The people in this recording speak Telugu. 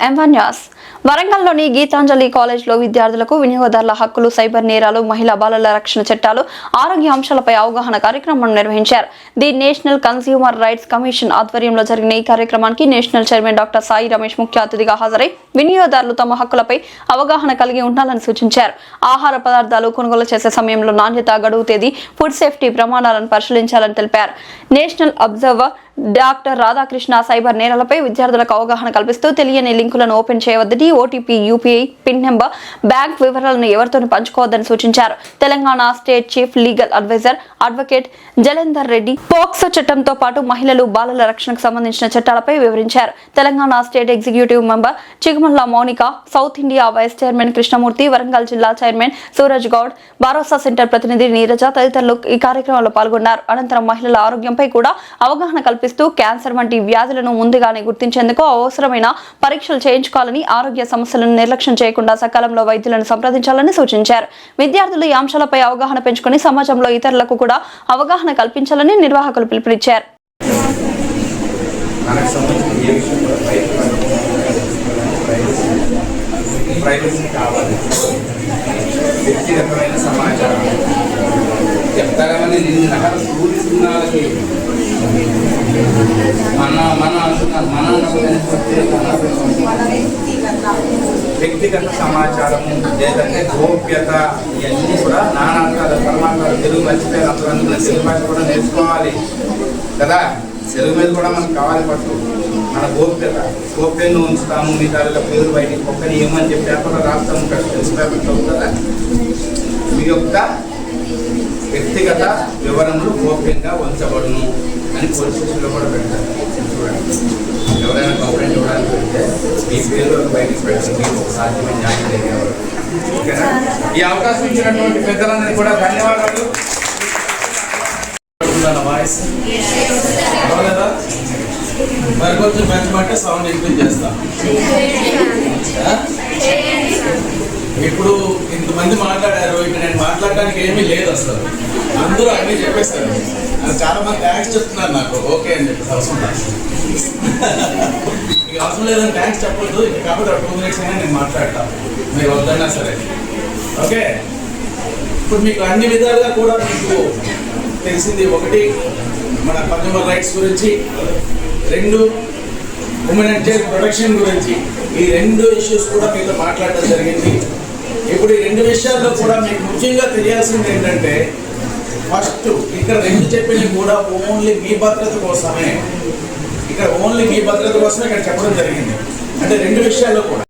ఎంవన్యాస్ వరంగల్లోని గీతాంజలి కాలేజ్లో విద్యార్థులకు వినియోగదారుల హక్కులు, సైబర్ నేరాలు, మహిళా బాలల రక్షణ చట్టాలు, ఆరోగ్య అంశాలపై అవగాహన కార్యక్రమం నిర్వహించారు. The national consumer rights commission ఆధ్వర్యంలో జరిగిన ఈ కార్యక్రమానికి national chairman doctor Sai Ramesh ముఖ్య అతిథిగా హాజరై వినియోగదారులు తమ హక్కులపై అవగాహన కలిగి ఉండాలని సూచించారు. ఆహార పదార్థాలు కొనుగోలు చేసే సమయంలో నాణ్యత, గడువు తేదీ, ఫుడ్ సేఫ్టీ ప్రమాణాలను పరిశీలించాలని తెలిపారు. National observer doctor Radhakrishna cyber నేరాలపై విద్యార్థులకు అవగాహన కల్పిస్తూ తెలియని లింకులను ఓపెన్ చేయవద్దని, OTP, UPI pin number, bank వివరాలను ఎవరితోనూ పంచుకోవద్దని సూచించారు. Telangana state chief legal advisor advocate Jalender Reddy POCSO చట్టంతో పాటు మహిళలు, బాలల రక్షణకు సంబంధించిన చట్టాలపై వివరించారు. Telangana state executive member Chigumalla Mounika, south India vice chairman Krishnamurthy, Warangal జిల్లా చైర్మన్ సూరజ్ గౌడ్, భరోసా సెంటర్ ప్రతినిధి నీరజ తదితరులు ఈ కార్యక్రమంలో పాల్గొన్నారు. అనంతరం మహిళల ఆరోగ్యంపై కూడా అవగాహన కల్పిస్తూ క్యాన్సర్ వంటి వ్యాధులను ముందుగానే గుర్తించేందుకు అవసరమైన పరీక్షలు చేయించుకోవాలని, ఆరోగ్య సమస్యలను నిర్లక్ష్యం చేయకుండా సకాలంలో వైద్యులను సంప్రదించాలని సూచించారు. విద్యార్థులు ఈ అంశాలపై అవగాహన పెంచుకొని సమాజంలో ఇతరులకు కూడా అవగాహన కల్పించాలని నిర్వాహకులు పిలుపునిచ్చారు. వ్యక్తిగతమైన సమాచారం చెప్తారని వ్యక్తిగత సమాచారము లేదంటే గోప్యత ఇవన్నీ కూడా నానార్థాలు పరమార్థాలు తెలుగు మర్చిపోయినప్పుడు తెలుగు భాష కూడా నేర్చుకోవాలి కదా. తెలుగు మీద కూడా మనకు కావాలి పట్టు. మన గోప్యంగా ఉంచుతాము. మీ తల్లిలో పేరు బయటికి ఒక్కని ఏమని చెప్పి పేపర్లో రాస్తాము, టెస్ట్ పేపర్ చదువుతుందా. మీ యొక్క వ్యక్తిగత వివరములు గోప్యంగా ఉంచబడును అని పోలీస్ స్టేషన్లో కూడా పెడతారు. చూడండి, ఎవరైనా కంప్లైంట్ ఇవ్వడానికి పెడితే మీ పేరు బయటికి పెట్టండి, సాధ్యమైన న్యాయం జరిగేవారు. ఓకేనా? ఈ అవకాశం ఇచ్చినటువంటి పెద్దలందరికీ కూడా ధన్యవాదాలు. వాయిస్ మరి కొంచెం పెంచమంటే సౌండ్ ఇంక్రీజ్ చేస్తాం. ఇప్పుడు ఇంతమంది మాట్లాడారు, ఇక్కడ నేను మాట్లాడడానికి ఏమీ లేదు అసలు. అందరూ అన్నీ చెప్పేస్తారు. చాలా మంది థ్యాంక్స్ చెప్తున్నారు నాకు. ఓకే అని చెప్పేసి అవసరం లేదు, మీకు అవసరం లేదని థ్యాంక్స్ చెప్పొద్దు. కాబట్టి 2 minutes అయినా నేను మాట్లాడతాను, మీరు వద్దన్నా సరే. ఓకే, ఇప్పుడు మీకు అన్ని విధాలుగా కూడా మీకు తెలిసింది. 1 మన కన్స్యూమర్ రైట్స్ గురించి, 2 ఉమెన్ అండ్ చైల్డ్ ప్రొటెక్షన్ గురించి. ఈ 2 ఇష్యూస్ కూడా మీతో మాట్లాడడం జరిగింది. ఇప్పుడు ఈ 2 విషయాల్లో కూడా మీకు ముఖ్యంగా తెలియాల్సింది ఏంటంటే, ఫస్ట్ ఇక్కడ 2 చెప్పినవి కూడా ఓన్లీ మీ భద్రత కోసమే. ఇక్కడ ఓన్లీ మీ భద్రత కోసమే ఇక్కడ చెప్పడం జరిగింది. అంటే 2 విషయాల్లో కూడా